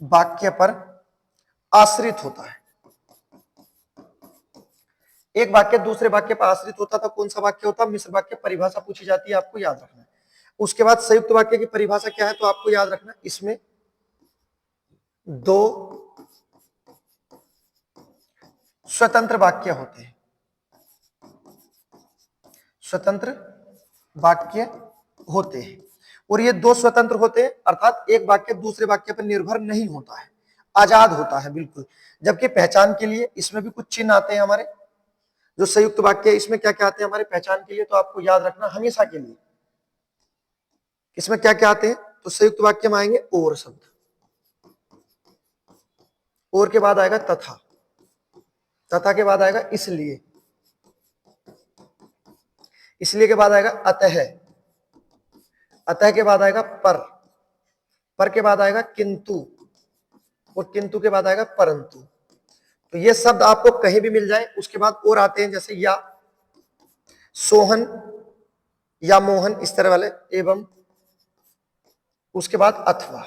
वाक्य पर आश्रित होता है। एक वाक्य दूसरे वाक्य पर आश्रित होता था, कौन सा वाक्य होता है, मिश्र वाक्य। परिभाषा पूछी जाती है, आपको याद रखना है। उसके बाद संयुक्त वाक्य की परिभाषा क्या है, तो आपको याद रखना, इसमें दो स्वतंत्र वाक्य होते हैं, स्वतंत्र वाक्य होते हैं। और ये दो स्वतंत्र होते हैं, अर्थात एक वाक्य दूसरे वाक्य पर निर्भर नहीं होता है, आजाद होता है बिल्कुल। जबकि पहचान के लिए इसमें भी कुछ चिन्ह आते हैं हमारे, जो संयुक्त वाक्य है इसमें क्या क्या आते हैं हमारे पहचान के लिए, तो आपको याद रखना हमेशा के लिए इसमें क्या क्या आते हैं। तो संयुक्त वाक्य में आएंगे और शब्द, और के बाद आएगा तथा, तथा के बाद आएगा इसलिए, इसलिए के बाद आएगा अतः, अतः के बाद आएगा पर के बाद आएगा किंतु, और किंतु के बाद आएगा परंतु। तो ये शब्द आपको कहीं भी मिल जाए। उसके बाद और आते हैं, जैसे या, सोहन, या मोहन, इस तरह वाले, एवं, उसके बाद अथवा।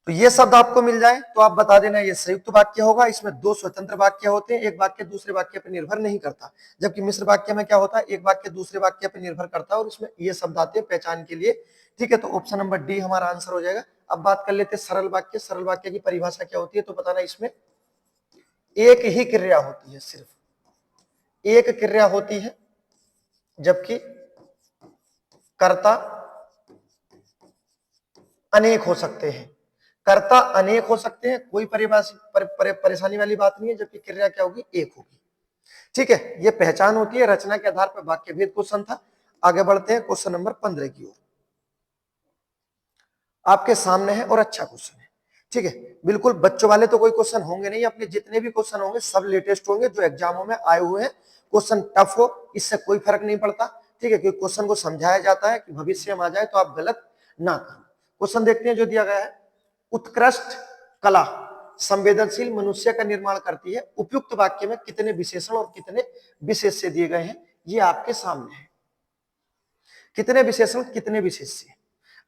तो ये शब्द आपको मिल जाए तो आप बता देना ये संयुक्त वाक्य होगा। इसमें दो स्वतंत्र वाक्य होते हैं, एक वाक्य दूसरे वाक्य पर निर्भर नहीं करता। जबकि मिश्र वाक्य में क्या होता है, एक वाक्य दूसरे वाक्य पर निर्भर करता है, और इसमें ये शब्द आते हैं पहचान के लिए, ठीक है। तो ऑप्शन नंबर डी हमारा आंसर हो जाएगा। अब बात कर लेते हैं सरल वाक्य। सरल वाक्य की परिभाषा क्या होती है, तो बताना, इसमें एक ही क्रिया होती है, सिर्फ एक क्रिया होती है, जबकि कर्ता अनेक हो सकते हैं, कर्ता अनेक हो सकते हैं, कोई परेशानी वाली बात नहीं है। जबकि क्रिया क्या होगी, एक होगी, ठीक है। ये पहचान होती है। रचना के आधार पर वाक्य भेद क्वेश्चन था। आगे बढ़ते हैं क्वेश्चन नंबर 15 की ओर, आपके सामने है और अच्छा क्वेश्चन है, ठीक है। बिल्कुल बच्चों वाले तो कोई क्वेश्चन होंगे नहीं, अपने जितने भी क्वेश्चन होंगे सब लेटेस्ट होंगे, जो एग्जामों में आए हुए हैं। क्वेश्चन टफ हो इससे कोई फर्क नहीं पड़ता, ठीक है, क्योंकि क्वेश्चन को समझाया जाता है कि भविष्य में आ जाए तो आप गलत ना करो। क्वेश्चन देखते हैं जो दिया गया है, उत्कृष्ट कला संवेदनशील मनुष्य का निर्माण करती है, उपयुक्त वाक्य में कितने विशेषण और कितने विशेष्य दिए गए हैं, ये आपके सामने है। कितने विशेषण कितने विशेष्य,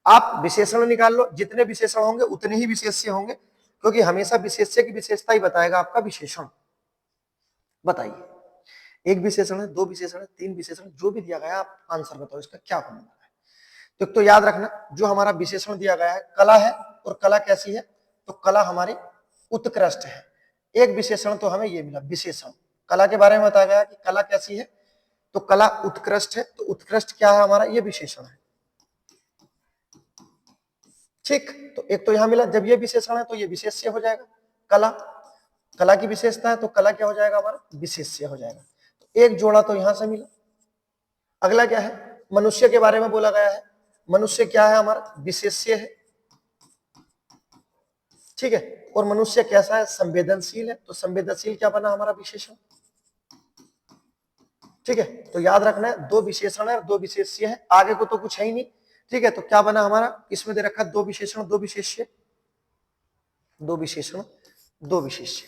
आप विशेषण निकाल लो, जितने विशेषण होंगे उतने ही विशेष्य होंगे, क्योंकि हमेशा विशेष्य की विशेषता ही बताएगा आपका विशेषण। बताइए, एक विशेषण है, दो विशेषण है, तीन विशेषण, जो भी दिया गया आप आंसर बताओ इसका क्या होने वाला है। तो याद रखना, जो हमारा विशेषण दिया गया है कला है, और कला कैसी है, तो कला हमारी उत्कृष्ट है। एक विशेषण तो हमें ये मिला, विशेषण कला के बारे में बताया गया कि कला कैसी है, तो कला उत्कृष्ट है। तो उत्कृष्ट क्या है हमारा, ये विशेषण है, ठीक। तो एक तो यहां मिला, जब ये विशेषण है तो ये विशेष्य हो जाएगा। कला, कला की विशेषता है तो कला क्या हो जाएगा हमारा, विशेष्य हो जाएगा। तो एक जोड़ा तो यहां से मिला। अगला क्या है, मनुष्य के बारे में बोला गया है, मनुष्य क्या है हमारा, विशेष्य है, ठीक है। और मनुष्य कैसा है, संवेदनशील है, तो संवेदनशील क्या बना हमारा, विशेषण, ठीक है। तो याद रखना है, दो विशेषण है और दो विशेष्य है, आगे को तो कुछ है ही नहीं। ठीक है, तो क्या बना हमारा, इसमें दे रखा दो विशेषण दो विशेष्य, दो विशेषण दो विशेष्य,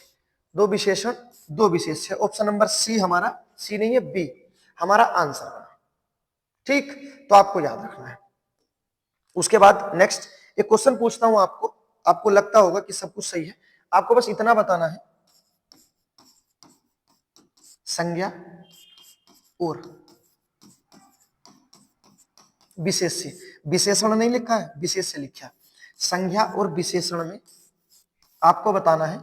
दो विशेषण दो विशेष्य। ऑप्शन नंबर सी हमारा, सी नहीं है बी हमारा आंसर बना। ठीक, तो आपको याद रखना है। उसके बाद नेक्स्ट एक क्वेश्चन पूछता हूं आपको, आपको लगता होगा कि सब कुछ सही है, आपको बस इतना बताना है, संज्ञा और विशेष्य, विशेषण नहीं लिखा है, विशेष्य लिखा है। संज्ञा और विशेषण में आपको बताना है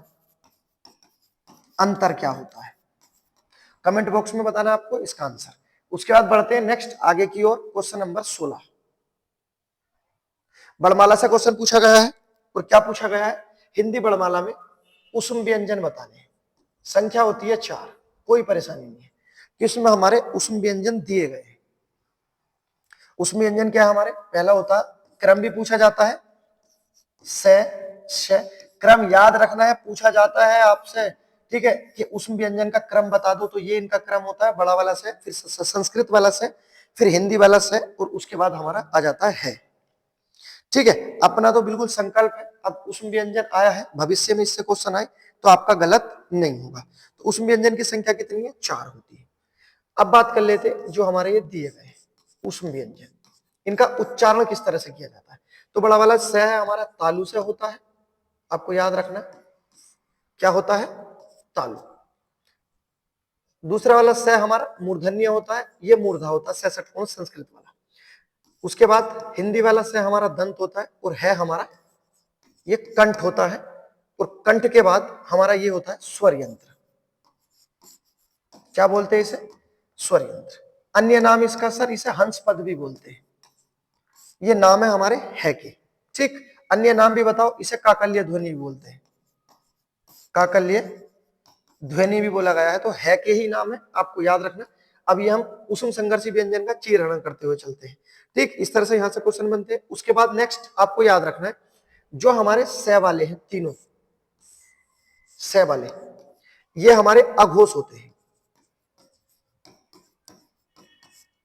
अंतर क्या होता है, कमेंट बॉक्स में बताना आपको इसका आंसर। उसके बाद बढ़ते हैं नेक्स्ट आगे की ओर, क्वेश्चन नंबर 16। वर्णमाला से क्वेश्चन पूछा गया है, और क्या पूछा गया है, हिंदी वर्णमाला में उसम व्यंजन बताने हैं। संख्या होती है 4, कोई परेशानी नहीं है, इसमें हमारे उसम व्यंजन दिए गए हैं। उसम व्यंजन क्या है हमारे, पहला होता है, क्रम भी पूछा जाता है, श, क्रम याद रखना है, पूछा जाता है आपसे, ठीक है, कि उसम व्यंजन का क्रम बता दो, तो ये इनका क्रम होता है, बड़ा वाला से, फिर संस्कृत वाला से, फिर हिंदी वाला से, और उसके बाद हमारा आ जाता है। ठीक है, अपना तो बिल्कुल संकल्प है, अब उसम व्यंजन आया है, भविष्य में इससे क्वेश्चन आए तो आपका गलत नहीं होगा। तो उसम व्यंजन की संख्या कितनी है, 4 होती है। अब बात कर लेते जो हमारे ये दिए गए हैं उसम व्यंजन, इनका उच्चारण किस तरह से किया जाता है। तो बड़ा वाला स है हमारा तालु से होता है, आपको याद रखना क्या होता है, तालु। दूसरा वाला स हमारा मूर्धन्य होता है, ये मूर्धा होता है, 66 कोण संस्कृत वाला। उसके बाद हिंदी वाला से हमारा दंत होता है, और है हमारा ये कंठ होता है, और कंठ के बाद हमारा ये होता है स्वर यंत्र, क्या बोलते हैं इसे, स्वर यंत्र। अन्य नाम इसका सर, इसे हंस पद भी बोलते हैं, ये नाम है हमारे है के। ठीक, अन्य नाम भी बताओ, इसे काकल्य ध्वनि भी बोलते हैं, काकल्य ध्वनि भी बोला गया है, तो है के ही नाम है, आपको याद रखना। अब ये हम उसम संघर्षी व्यंजन का चीरहरण करते हुए चलते हैं। ठीक, इस तरह से यहां से क्वेश्चन बनते हैं। उसके बाद नेक्स्ट आपको याद रखना है, जो हमारे स वाले हैं, तीनों स वाले, ये हमारे अघोष होते हैं,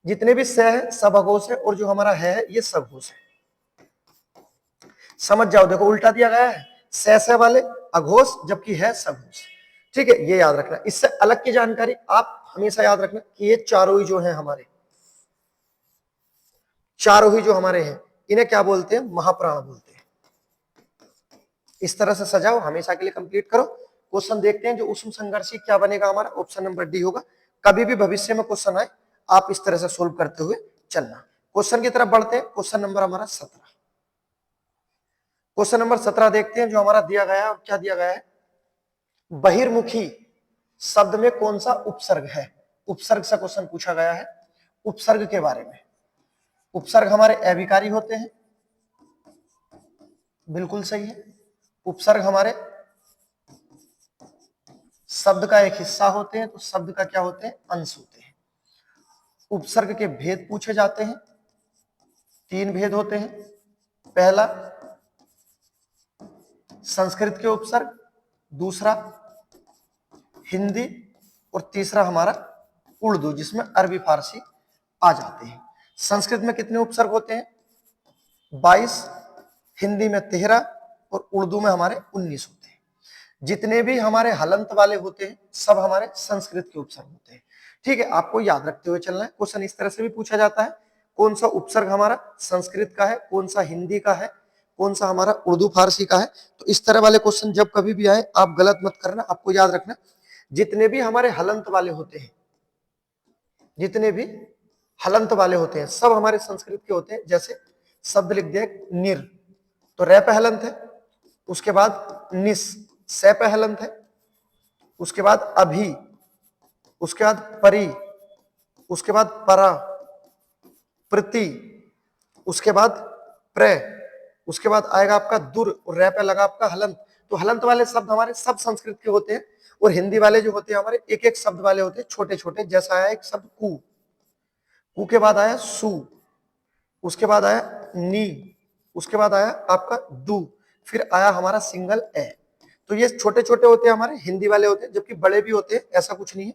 जितने भी स है सब अघोष है, और जो हमारा है ये सघोष है। समझ जाओ, देखो उल्टा दिया गया है, स वाले अघोष, जबकि है सघोष। ठीक है, ये याद रखना। इससे अलग की जानकारी आप हमेशा याद रखना कि ये चारों ही जो हैं हमारे, चारों ही जो हमारे हैं, इन्हें क्या बोलते हैं, महाप्राण बोलते हैं। इस तरह से सजाओ, हमेशा के लिए कंप्लीट करो। क्वेश्चन देखते हैं, जो उसम संघर्षी क्या बनेगा हमारा, ऑप्शन नंबर डी होगा। कभी भी भविष्य में क्वेश्चन आए, आप इस तरह से सोल्व करते हुए चलना। क्वेश्चन की तरफ बढ़ते हैं, क्वेश्चन नंबर हमारा 17। क्वेश्चन नंबर 17 देखते हैं, जो हमारा दिया गया है, और क्या दिया गया है, बहिर्मुखी शब्द में कौन सा उपसर्ग है। उपसर्ग से क्वेश्चन पूछा गया है, उपसर्ग के बारे में। उपसर्ग हमारे अविकारी होते हैं, बिल्कुल सही है। उपसर्ग हमारे शब्द का एक हिस्सा होते हैं, तो शब्द का क्या होते हैं, अंश होते हैं। उपसर्ग के भेद पूछे जाते हैं, 3 भेद होते हैं। पहला संस्कृत के उपसर्ग, दूसरा हिंदी, और तीसरा हमारा उर्दू, जिसमें अरबी फारसी आ जाते हैं। संस्कृत में कितने उपसर्ग होते हैं, 22, हिंदी में 13, और उर्दू में हमारे 19 होते हैं। जितने भी हमारे हलंत वाले होते हैं, सब हमारे संस्कृत के उपसर्ग होते हैं। ठीक है, आपको याद रखते हुए चलना है। क्वेश्चन इस तरह से भी पूछा जाता है, कौन सा उपसर्ग हमारा संस्कृत का है, कौन सा हिंदी का है, कौन सा हमारा उर्दू फारसी का है। तो इस तरह वाले क्वेश्चन जब कभी भी आए, आप गलत मत करना, आपको याद रखना, जितने भी हमारे हलंत वाले होते हैं, जितने भी हलंत वाले होते हैं, सब हमारे संस्कृत के होते हैं। जैसे शब्द लिख दिया निर, तो रे पे हलंत है, उसके बाद निस, से पे हलंत है, उसके बाद अभी, उसके बाद परी, उसके बाद परा, प्रति, उसके बाद प्रे, उसके बाद आएगा आपका दुर, और रे पे लगा आपका हलंत। तो हलंत वाले शब्द हमारे सब संस्कृत के होते हैं, और हिंदी वाले जो होते हैं हमारे एक एक शब्द वाले होते हैं, छोटे छोटे। जैसा आया एक शब्द कु, कु के बाद आया सु, उसके बाद आया नी, उसके बाद आया आपका दू, फिर आया हमारा सिंगल ए। तो ये छोटे छोटे होते हैं हमारे हिंदी वाले होते हैं, जबकि बड़े भी होते हैं, ऐसा कुछ नहीं है।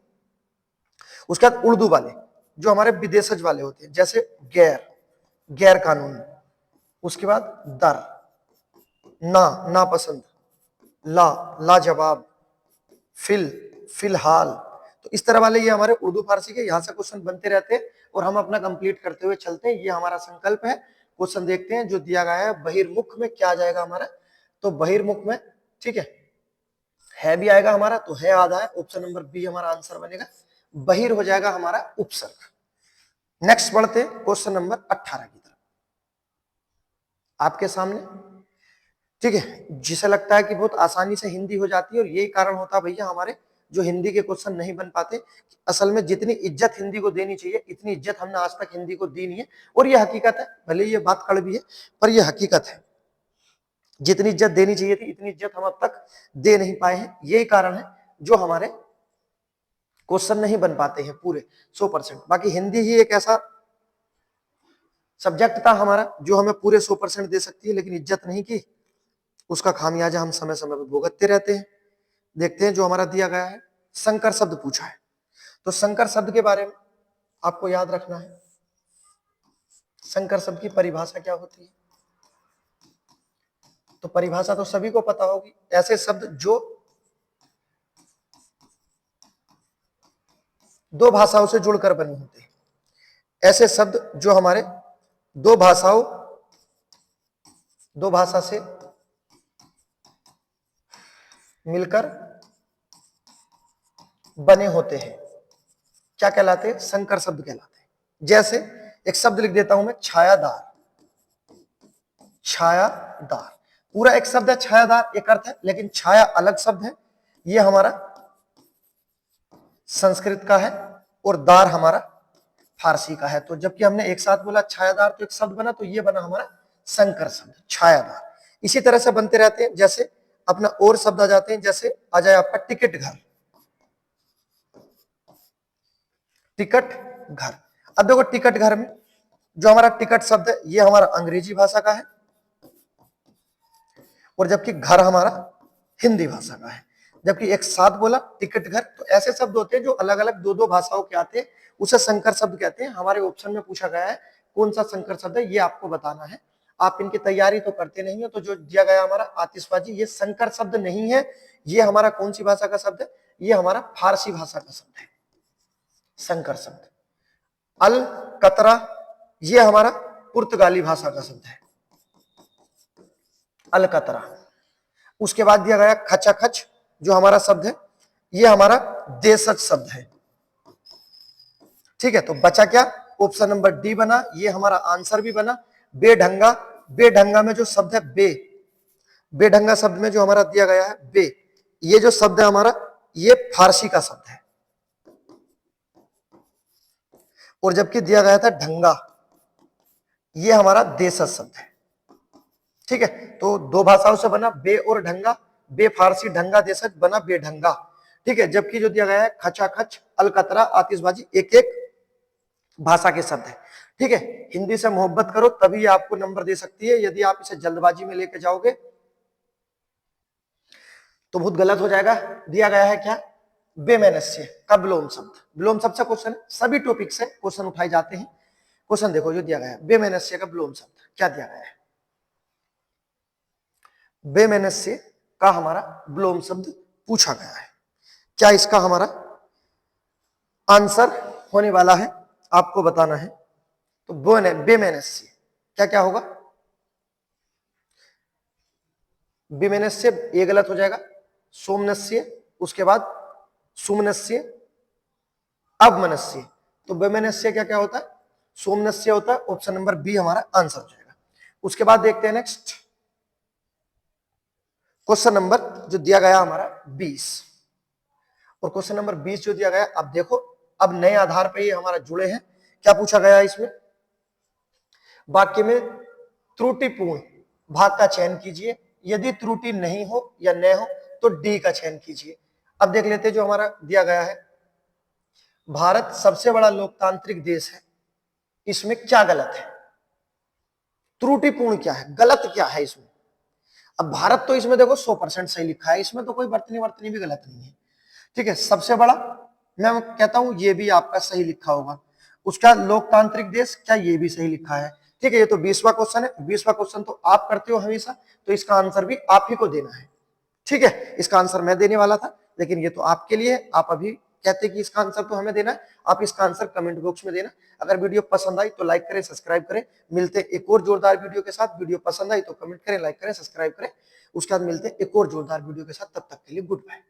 उसके बाद उर्दू वाले, जो हमारे विदेशज वाले होते हैं, जैसे गैर, गैर कानूनी, उसके बाद दर, ना, नापसंद, ला, लाजवाब, फिलहाल। तो इस तरह वाले ये हमारे उर्दू फारसी के यहाँ से क्वेश्चन बनते रहते हैं और हम अपना कंप्लीट करते हुए चलते हैं। ये हमारा संकल्प है। क्वेश्चन देखते हैं जो दिया गया है, बहिर्मुख में क्या आ जाएगा हमारा, तो बहिर्मुख में, ठीक है भी आएगा हमारा, तो है आधा है, ऑप्शन नंबर बी हमारा आंसर बनेगा। बहिर हो जाएगा हमारा उपसर्ग। नेक्स्ट बढ़ते हैं क्वेश्चन नंबर 18 की तरफ आपके सामने, ठीक है। जिसे लगता है कि बहुत आसानी से हिंदी हो जाती है, और यही कारण होता है भैया हमारे जो हिंदी के क्वेश्चन नहीं बन पाते। असल में जितनी इज्जत हिंदी को देनी चाहिए, इतनी इज्जत हमने आज तक हिंदी को दी नहीं है, और ये हकीकत है, भले ये बात कड़वी है पर ये हकीकत है। जितनी इज्जत देनी चाहिए थी, इतनी इज्जत हम अब तक दे नहीं पाए हैं। यही कारण है जो हमारे क्वेश्चन नहीं बन पाते हैं पूरे 100%। बाकी हिंदी ही एक ऐसा सब्जेक्ट था हमारा जो हमें पूरे 100% दे सकती है, लेकिन इज्जत नहीं की, उसका खामियाजा हम समय समय पर भुगतते रहते हैं। देखते हैं जो हमारा दिया गया है, संकर शब्द पूछा है। तो संकर शब्द के बारे में आपको याद रखना है, संकर शब्द की परिभाषा क्या होती है। तो परिभाषा तो सभी को पता होगी, ऐसे शब्द जो दो भाषाओं से जुड़कर बने होते हैं, ऐसे शब्द जो हमारे दो भाषा से मिलकर बने होते हैं, क्या कहलाते हैं, संकर शब्द कहलाते हैं। जैसे एक शब्द लिख देता हूं मैं, छायादार। छायादार पूरा एक शब्द है, छायादार एक अर्थ है, लेकिन छाया अलग शब्द है। ये हमारा संस्कृत का है और दार हमारा फारसी का है। तो जबकि हमने एक साथ बोला छायादार तो एक शब्द बना, तो ये बना हमारा संकर शब्द छायादार। इसी तरह से बनते रहते हैं। जैसे अपना और शब्द आ जाते हैं, जैसे आ जाए आपका टिकट घर। टिकट घर, अब देखो टिकट घर में जो हमारा टिकट शब्द है, ये हमारा अंग्रेजी भाषा का है, और जबकि घर हमारा हिंदी भाषा का है। जबकि एक साथ बोला टिकट घर, तो ऐसे शब्द होते हैं जो अलग अलग दो दो भाषाओं के आते हैं, उसे संकर शब्द कहते हैं। हमारे ऑप्शन में पूछा गया है कौन सा संकर शब्द है, ये आपको बताना है। आप इनकी तैयारी तो करते नहीं हो, तो जो दिया गया हमारा आतिशबाजी, ये संकर शब्द नहीं है। ये हमारा कौन सी भाषा का शब्द है, ये हमारा फारसी भाषा का शब्द है संकर शब्द। अल कतरा, ये हमारा पुर्तगाली भाषा का शब्द है अल कतरा। उसके बाद दिया गया खचाखच, जो हमारा शब्द है, ये हमारा देशज शब्द है, ठीक है। तो बचा क्या, ऑप्शन नंबर डी बना, ये हमारा आंसर भी बना। बेढंगा, बेढंगा में जो शब्द है बेढंगा शब्द में जो हमारा दिया गया है ये जो शब्द है हमारा, ये फारसी का शब्द है, और जबकि दिया गया था ढंगा, ये हमारा देशज शब्द है, ठीक है। तो दो भाषाओं से बना बे और ढंगा, बे फारसी, ढंगा देशज, बना बेढंगा, ठीक है। जबकि जो दिया गया है खचाखच, अलकतरा, आतिशबाजी, एक एक भाषा के शब्द है, ठीक है। हिंदी से मोहब्बत करो तभी आपको नंबर दे सकती है। यदि आप इसे जल्दबाजी में लेके जाओगे तो बहुत गलत हो जाएगा। दिया गया है क्या, बेमनस्य का विलोम शब्द। विलोम शब्द से क्वेश्चन, सभी टॉपिक से क्वेश्चन उठाए जाते हैं। क्वेश्चन देखो जो दिया गया है, बेमनस्य का विलोम शब्द क्या दिया गया है। बेमनस्य का हमारा विलोम शब्द पूछा गया है, क्या इसका हमारा आंसर होने वाला है, आपको बताना है। तो बेमनस्य क्या क्या होगा, बेमनस्य ये गलत हो जाएगा, सोमनस्य, उसके बाद सुमनस्य, अवमनस्य। तो बेमनस्य क्या क्या होता है, सोमनस्य होता है, ऑप्शन नंबर बी हमारा आंसर हो जाएगा। उसके बाद देखते हैं नेक्स्ट क्वेश्चन नंबर जो दिया गया हमारा 20, और क्वेश्चन नंबर 20 जो दिया गया, अब देखो अब नए आधार पर ये हमारा जुड़े हैं। क्या पूछा गया है इसमें, वाक्य में त्रुटिपूर्ण भाग का चयन कीजिए, यदि त्रुटि नहीं हो या न हो तो डी का चयन कीजिए। अब देख लेते हैं जो हमारा दिया गया है, भारत सबसे बड़ा लोकतांत्रिक देश है, इसमें क्या गलत है, त्रुटिपूर्ण क्या है, गलत क्या है इसमें। अब भारत तो इसमें देखो 100% सही लिखा है, इसमें तो कोई वर्तनी भी गलत नहीं है, ठीक है। सबसे बड़ा मैं कहता हूं ये भी आपका सही लिखा होगा। उसका लोकतांत्रिक देश, क्या ये भी सही लिखा है, ठीक है, ये तो 20वां क्वेश्चन है। 20वां क्वेश्चन तो आप करते हो हमेशा, तो इसका आंसर भी आप ही को देना है। ठीक है, इसका आंसर मैं देने वाला था, लेकिन ये तो आपके लिए है। आप अभी कहते कि इसका आंसर तो हमें देना है, आप इसका आंसर कमेंट बॉक्स में देना। अगर वीडियो पसंद आई तो लाइक करें, सब्सक्राइब करें। मिलते एक और जोरदार वीडियो के साथ। वीडियो पसंद आई तो कमेंट करें, लाइक करें, सब्सक्राइब करें। उसके बाद मिलते एक और जोरदार वीडियो के साथ। तब तक के लिए गुड बाय।